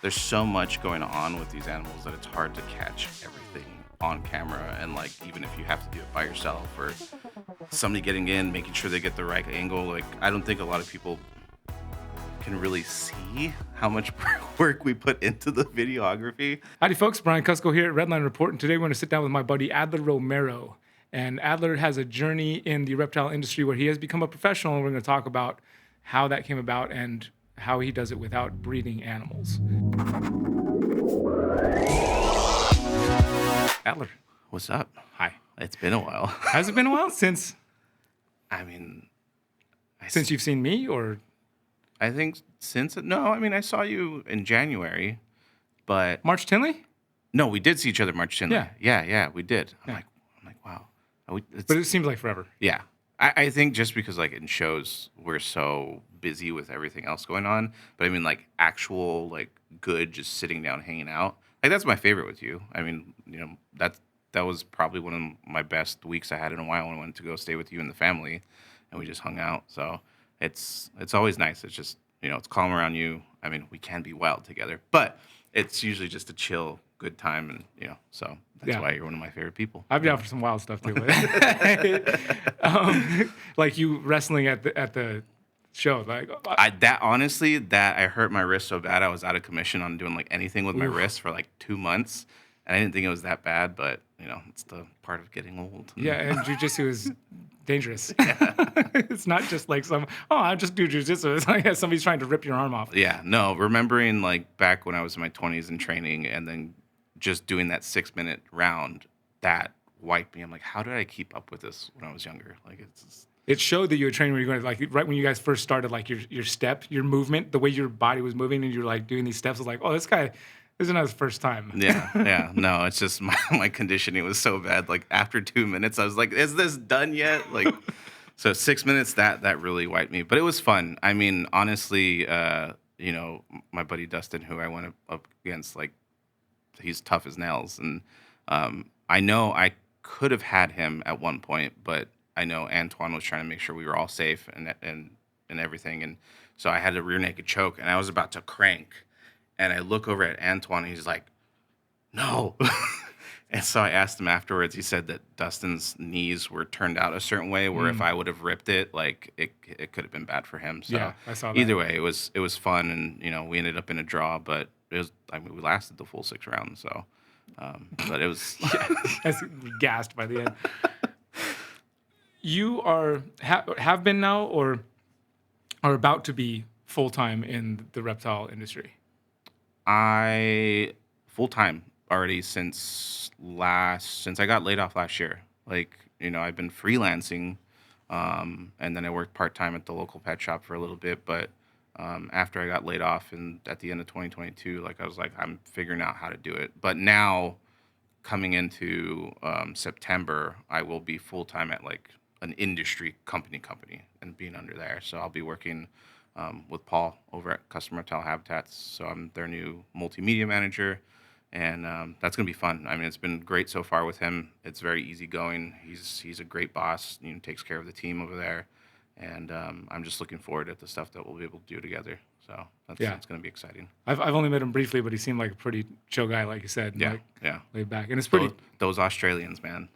there's so much going on with these animals that it's hard to catch everything on camera. And like, even if you have to do it by yourself or somebody getting in, making sure they get the right angle, like, I don't think a lot of people can really see how much work we put into the videography. Howdy, folks. Brian Kusko here at Redline Report, and today we're going to sit down with my buddy Adler Romero. And Adler has a journey in the reptile industry where he has become a professional, and we're going to talk about how that came about and how he does it without breeding animals. Adler, What's up? hi. It's been a while. Has it been a while since I mean, you've seen me, or I think no, I mean, I saw you in January, but March Tinley? no, we did see each other March 10th. Yeah. Yeah, we did. Yeah. I'm like, wow. But it seems like forever. Yeah. I think just because like in shows we're so busy with everything else going on, but I mean like actual like good just sitting down hanging out. Like that's my favorite with you. I mean, that was probably one of my best weeks I had in a while when I went to go stay with you and the family and we just hung out. So it's always nice. It's just, it's calm around you. I mean, we can be wild together, but it's usually just a chill, good time and so that's why you're one of my favorite people. I've been out for some wild stuff too. But like you wrestling at the show. Like I hurt my wrist so bad I was out of commission on doing like anything with my wrist for like 2 months. And I didn't think it was that bad, but it's the part of getting old. yeah, and jujitsu is dangerous. It's not just like I just do jujitsu. It's like somebody's trying to rip your arm off. Yeah, no, remembering like back when I was in my 20s and training and then just doing that 6-minute round, that wiped me. I'm like, how did I keep up with this when I was younger? Like it's just... It showed that you were training when you were going like right when you guys first started, like your step, your movement, the way your body was moving, and you were like doing these steps. I was like, oh, this guy. This is not his first time. Yeah. No, it's just my conditioning was so bad. Like after 2 minutes, I was like, is this done yet? Like, so 6 minutes, that really wiped me. But it was fun. I mean, honestly, my buddy Dustin, who I went up against, like, he's tough as nails. And I know I could have had him at one point, but I know Antoine was trying to make sure we were all safe and everything. And so I had a rear naked choke, and I was about to crank. And I look over at Antoine, and he's like, no. And so I asked him afterwards. He said that Dustin's knees were turned out a certain way where if I would have ripped it, like it could have been bad for him. So yeah, I saw that. either way, it was fun. And, we ended up in a draw, but we lasted the full 6 rounds. So, but it was. We gassed by the end. You have been now or are about to be full-time in the reptile industry? I full-time already since I got laid off last year. Like, I've been freelancing, and then I worked part-time at the local pet shop for a little bit. But after I got laid off and at the end of 2022, like I was like, I'm figuring out how to do it. But now coming into September, I will be full-time at like an industry company and being under there. So I'll be working with Paul over at Custom Reptile Habitats. So I'm their new multimedia manager, and that's going to be fun. I mean, it's been great so far with him. It's very easygoing. He's a great boss, takes care of the team over there, and I'm just looking forward to the stuff that we'll be able to do together. So it's going to be exciting. I've only met him briefly, but he seemed like a pretty chill guy, like you said. Yeah, laid back, and it's pretty. Those Australians, man.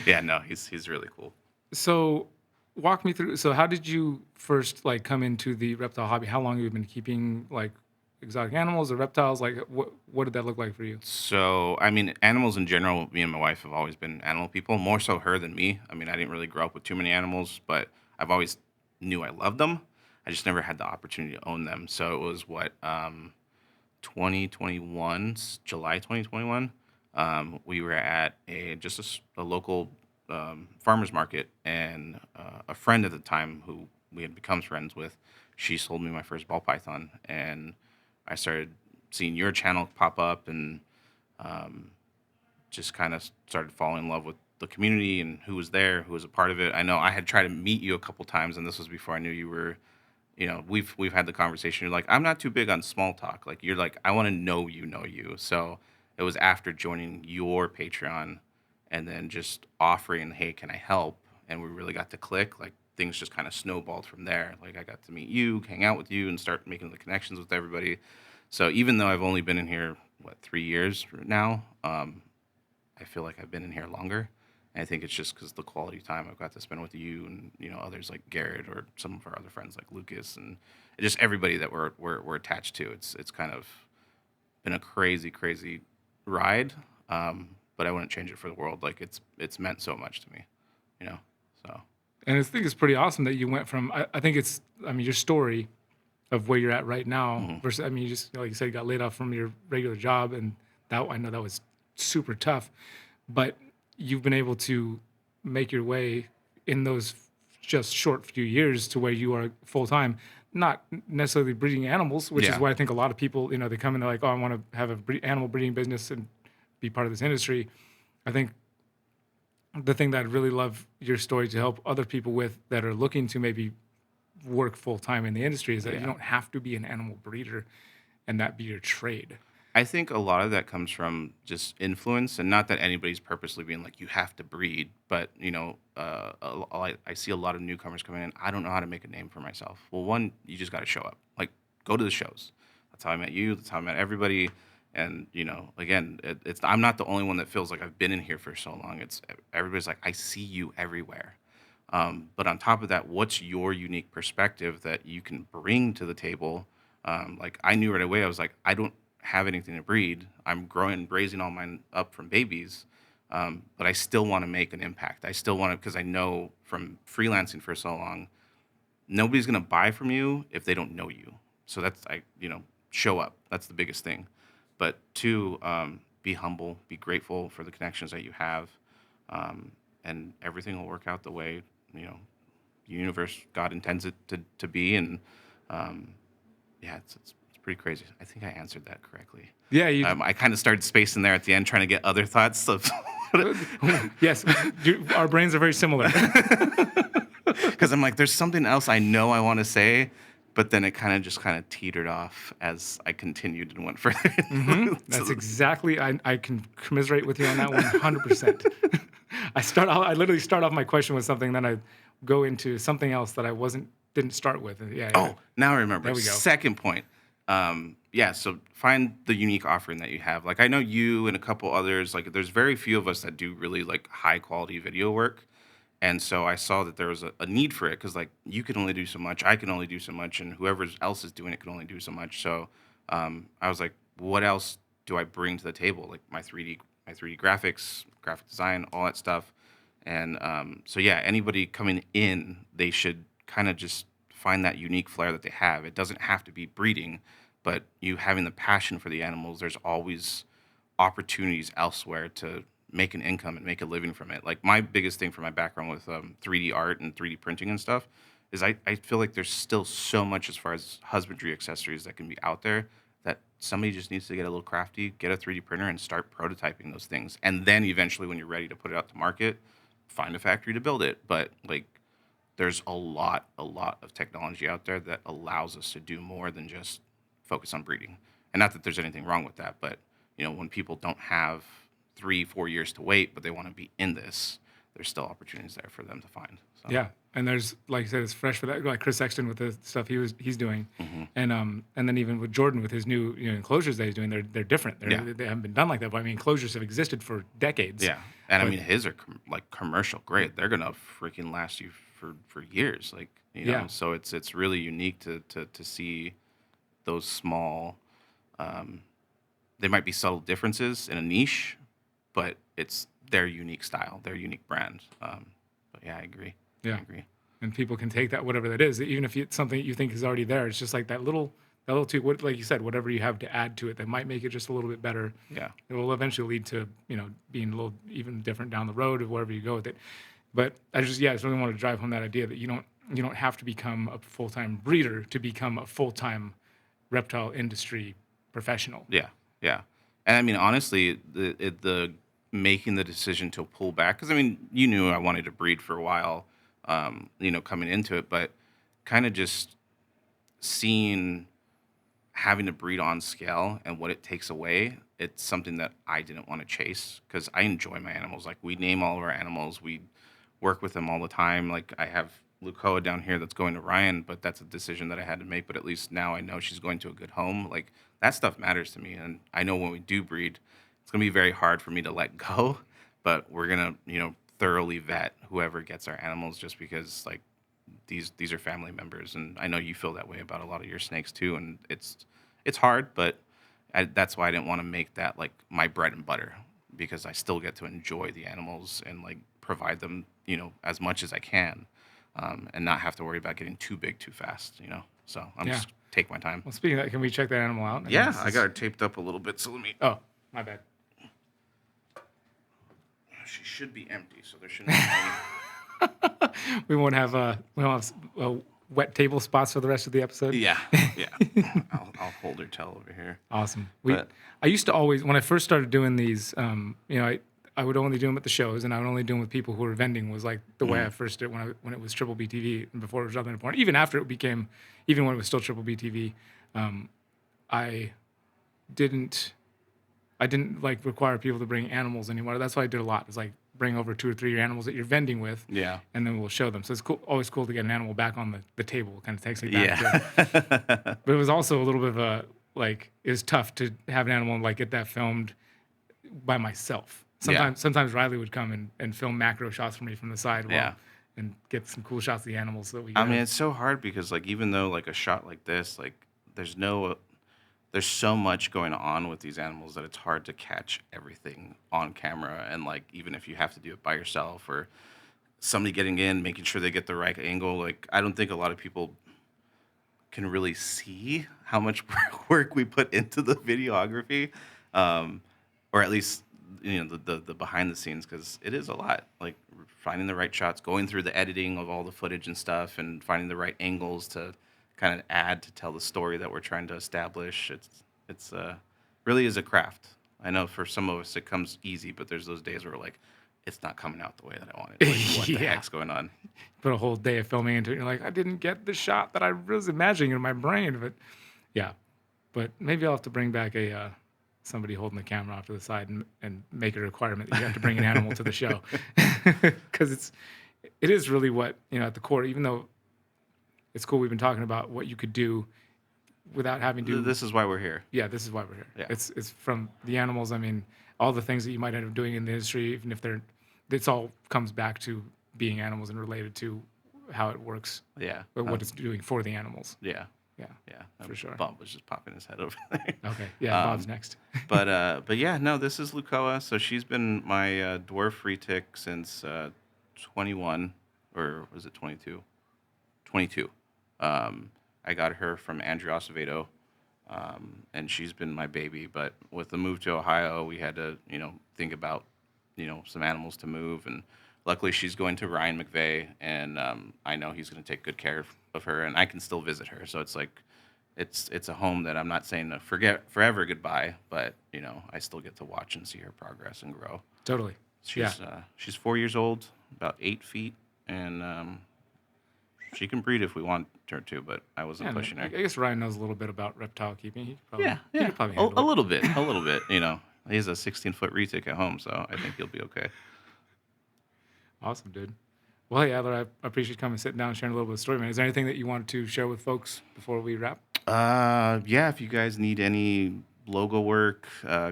Yeah, no, he's really cool. So walk me through. So how did you first like come into the reptile hobby? How long have you been keeping like exotic animals or reptiles? Like what did that look like for you? So, I mean, animals in general, me and my wife have always been animal people, more so her than me. I mean, I didn't really grow up with too many animals, but I've always knew I loved them. I just never had the opportunity to own them. So it was 2021, July 2021. We were at a local farmer's market, and a friend at the time who we had become friends with, she sold me my first ball python, and I started seeing your channel pop up, and just kind of started falling in love with the community and who was there, who was a part of it. I know I had tried to meet you a couple times, and this was before I knew you were. We've had the conversation. You're like, I'm not too big on small talk. Like, you're like, I want to know you. So it was after joining your Patreon and then just offering, hey, can I help? And we really got to click. Like, things just kind of snowballed from there. Like I got to meet you, hang out with you, and start making the connections with everybody. So even though I've only been in here, what, 3 years now, I feel like I've been in here longer. And I think it's just because the quality time I've got to spend with you and others like Garrett or some of our other friends like Lucas and just everybody that we're attached to. It's kind of been a crazy, crazy ride. But I wouldn't change it for the world. Like it's meant so much to me, you know. So And I think it's pretty awesome that you went from. I think it's. I mean, your story of where you're at right now mhm. versus. I mean, you just like you said, you got laid off from your regular job, and that I know that was super tough. But you've been able to make your way in those just short few years to where you are full time, not necessarily breeding animals, which is Yeah, why I think a lot of people, they come and they're like, oh, I want to have a animal breeding business and be part of this industry. I think the thing that I really love your story to help other people with that are looking to maybe work full time in the industry is that you yeah. don't have to be an animal breeder and that be your trade. I think a lot of that comes from just influence, and not that anybody's purposely being like, you have to breed, but I see a lot of newcomers coming in. I don't know how to make a name for myself. Well, one, you just got to show up. Like, go to the shows. That's how I met you. That's how I met everybody. And again, it's I'm not the only one that feels like I've been in here for so long. It's everybody's like, I see you everywhere. But on top of that, what's your unique perspective that you can bring to the table? Like I knew right away, I was like, I don't have anything to breed. I'm growing, raising all mine up from babies, but I still want to make an impact. I still want to because I know from freelancing for so long, nobody's gonna buy from you if they don't know you. So show up. That's the biggest thing. But two, be humble, be grateful for the connections that you have, and everything will work out the way you know the universe God intends it to be. And um, yeah, it's pretty crazy. I think I answered that correctly. Yeah, you. I kind of started spacing there at the end, trying to get other thoughts of Yes, our brains are very similar. because I'm like, there's something else I know I want to say, but then it kind of teetered off as I continued and went further. That's So, exactly. I can commiserate with you on that 100%. I literally start off my question with something, then I go into something else that I didn't start with. Yeah, yeah. oh, now I remember. There we go. Second point. Yeah, so find the unique offering that you have. Like I know you and a couple others. Like there's very few of us that do really like high quality video work. And so I saw that there was a need for it because like you can only do so much, I can only do so much, and whoever else is doing it can only do so much. So I was like, what else do I bring to the table? Like my 3D graphics, graphic design, all that stuff. And so yeah, anybody coming in, they should kind of just find that unique flair that they have. It doesn't have to be breeding, but you having the passion for the animals, there's always opportunities elsewhere to make an income and make a living from it. Like my biggest thing for my background with 3D art and 3D printing and stuff is I feel like there's still so much as far as husbandry accessories that can be out there that somebody just needs to get a little crafty, get a 3D printer and start prototyping those things. And then eventually when you're ready to put it out to market, find a factory to build it. But like there's a lot of technology out there that allows us to do more than just focus on breeding. And not that there's anything wrong with that, but when people don't have 3, 4 years to wait, but they want to be in this, there's still opportunities there for them to find. So, Yeah, and there's like I said, it's fresh for that. Like Chris Sexton with the stuff he's doing, hmm and then even with Jordan with his new enclosures that he's doing, they're different. yeah, They haven't been done like that. But I mean, enclosures have existed for decades. yeah. And I But mean, his are like commercial grade. They're gonna freaking last you for years. Like yeah, so it's really unique to see those small. Um, they might be subtle differences in a niche, but it's their unique style, their unique brand. But yeah, I agree. I yeah, agree. and people can take that whatever that is, even if it's something you think is already there. It's just like that little tweak. What like you said, whatever you have to add to it that might make it just a little bit better. Yeah. It will eventually lead to being a little even different down the road of wherever you go with it. But I just really want to drive home that idea that you don't have to become a full time breeder to become a full time reptile industry professional. Yeah, yeah. And I mean, honestly, the making the decision to pull back because I mean, you knew I wanted to breed for a while, coming into it, but kind of just seeing having to breed on scale and what it takes away. It's something that I didn't want to chase because I enjoy my animals. Like we name all of our animals, we work with them all the time. Like I have Lucoa down here that's going to Ryan, but that's a decision that I had to make. But at least now I know she's going to a good home. Like that stuff matters to me, and I know when we do breed, it's gonna be very hard for me to let go. But we're gonna, thoroughly vet whoever gets our animals, just because like these are family members, and I know you feel that way about a lot of your snakes too. And it's hard, but that's why I didn't want to make that like my bread and butter, because I still get to enjoy the animals and like provide them, as much as I can, and not have to worry about getting too big too fast. So I'm Yeah. just take my time. Well, speaking of that, can we check that animal out? Yeah, I got her taped up a little bit, so let me. Oh, my bad. She should be empty, so there shouldn't be any. We won't have wet table spots for the rest of the episode. Yeah. I'll hold her tail over here. Awesome. But- I used to always, when I first started doing these, I would only do them at the shows, and I would only do them with people who were vending. Was like the way I first did when it was Triple B TV and before it was Redline Report. Even after it became, even when it was still Triple B TV, I didn't like require people to bring animals anymore. That's what I did a lot. It's like bring over 2 or 3 animals that you're vending with, Yeah. and then we'll show them. So it's cool, always cool to get an animal back on the table. It kind of takes me back. Yeah. But it was also a little bit of a it was tough to have an animal and like get that filmed by myself. Sometimes Riley would come and film macro shots for me from the side. And get some cool shots of the animals that we got. I mean, it's so hard because like even though like a shot like this, like there's so much going on with these animals that it's hard to catch everything on camera. And like even if you have to do it by yourself or somebody getting in, making sure they get the right angle, like I don't think a lot of people can really see how much work we put into the videography, or at least the behind the scenes, because it is a lot. Like finding the right shots, going through the editing of all the footage and stuff, and finding the right angles to kind of add to tell the story that we're trying to establish. It's really is a craft. I know for some of us it comes easy, but there's those days where like it's not coming out the way that I wanted. Like, what the heck's going on? Put a whole day of filming into it. And you're like, I didn't get the shot that I was imagining in my brain. But yeah, but maybe I'll have to bring back somebody holding the camera off to the side and make it a requirement that you have to bring an animal to the show, because it is really what at the core. Even though it's cool, we've been talking about what you could do without having to. This is why we're here. Yeah, this is why we're here. Yeah. It's from the animals. I mean, all the things that you might end up doing in the industry, even if it's all comes back to being animals and related to how it works. Yeah. Or what it's doing for the animals. Yeah. Yeah, for sure. Bob was just popping his head over there. Okay. Yeah, Bob's next. but yeah, no, this is Lucoa. So she's been my dwarf free tick since 21, or was it 22? 22. I got her from Andrew Acevedo, and she's been my baby. But with the move to Ohio, we had to, think about, some animals to move. And luckily, she's going to Ryan McVeigh, and I know he's going to take good care of her, and I can still visit her. So it's like, it's a home that I'm not saying to forget forever goodbye, but I still get to watch and see her progress and grow. Totally. She's 4 years old, about 8 feet, and she can breed if we want her to, but I wasn't pushing her. I guess Ryan knows a little bit about reptile keeping. He could probably a handle it. little bit, a little bit. He's a 16-foot retic at home, so I think he'll be okay. Awesome, dude. Well, hey, Adler, I appreciate you coming, sitting down, and sharing a little bit of the story, man. Is there anything that you wanted to share with folks before we wrap? Yeah, if you guys need any logo work,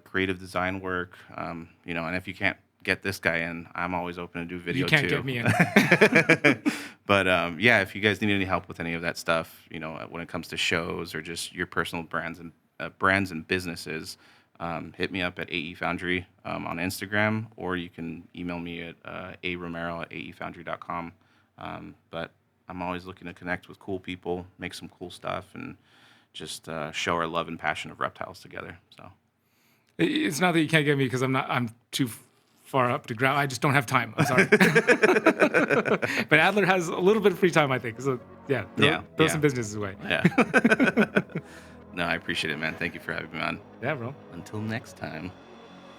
creative design work, and if you can't get this guy in, I'm always open to do video too. You can't get me in. But yeah, if you guys need any help with any of that stuff, when it comes to shows or just your personal brands and businesses, hit me up at AE Foundry on Instagram, or you can email me at aromero@aefoundry.com. But I'm always looking to connect with cool people, make some cool stuff, and just show our love and passion of reptiles together. So It's not that you can't get me because I'm too far up to ground. I just don't have time. I'm sorry. But Adler has a little bit of free time, I think. So throw some businesses away. Yeah. No, I appreciate it, man. Thank you for having me on. Yeah, bro. Until next time.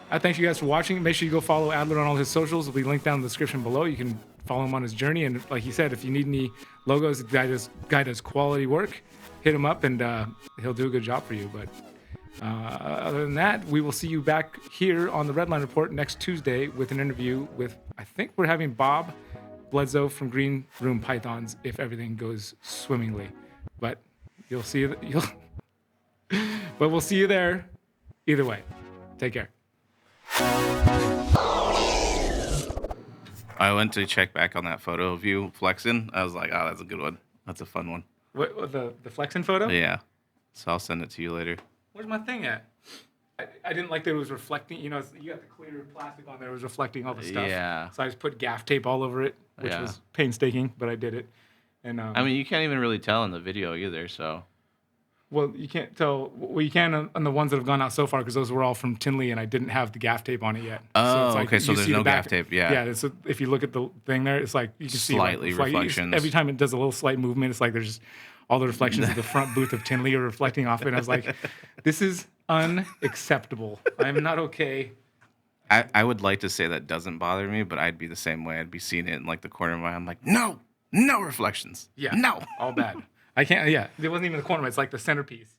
I thank you guys for watching. Make sure you go follow Adler on all his socials. It'll be linked down in the description below. You can follow him on his journey. And like he said, if you need any logos, the guy does quality work. Hit him up and he'll do a good job for you. But other than that, we will see you back here on the Redline Report next Tuesday with an interview with, I think we're having Bob Bledsoe from Green Room Pythons if everything goes swimmingly. But you'll see you'll but we'll see you there either way. Take care. I went to check back on that photo of you flexing. I was like, oh, that's a good one. That's a fun one. What the flexing photo? Yeah. So I'll send it to you later. Where's my thing at? I didn't like that it was reflecting. You know, you got the clear plastic on there. It was reflecting all the stuff. Yeah. So I just put gaff tape all over it, which Yeah. was painstaking, but I did it. And I mean, you can't even really tell in the video either, so. well, you can't tell. Well, you can on the ones that have gone out so far because those were all from Tinley, and I didn't have the gaff tape on it yet. Oh, okay, so you there's see the no back- gaff tape, yeah. Yeah, so if you look at the thing there, it's like you can Slightly see like, reflections. Every time it does a little slight movement, it's like there's just all the reflections of the front booth of Tinley are reflecting off it. And I was like, this is unacceptable. I'm not okay. I would like to say that doesn't bother me, but I'd be the same way. I'd be seeing it in like the corner of my eye. I'm like, no reflections. Yeah. No. All bad. I can't, yeah. It wasn't even the corner, it's like the centerpiece.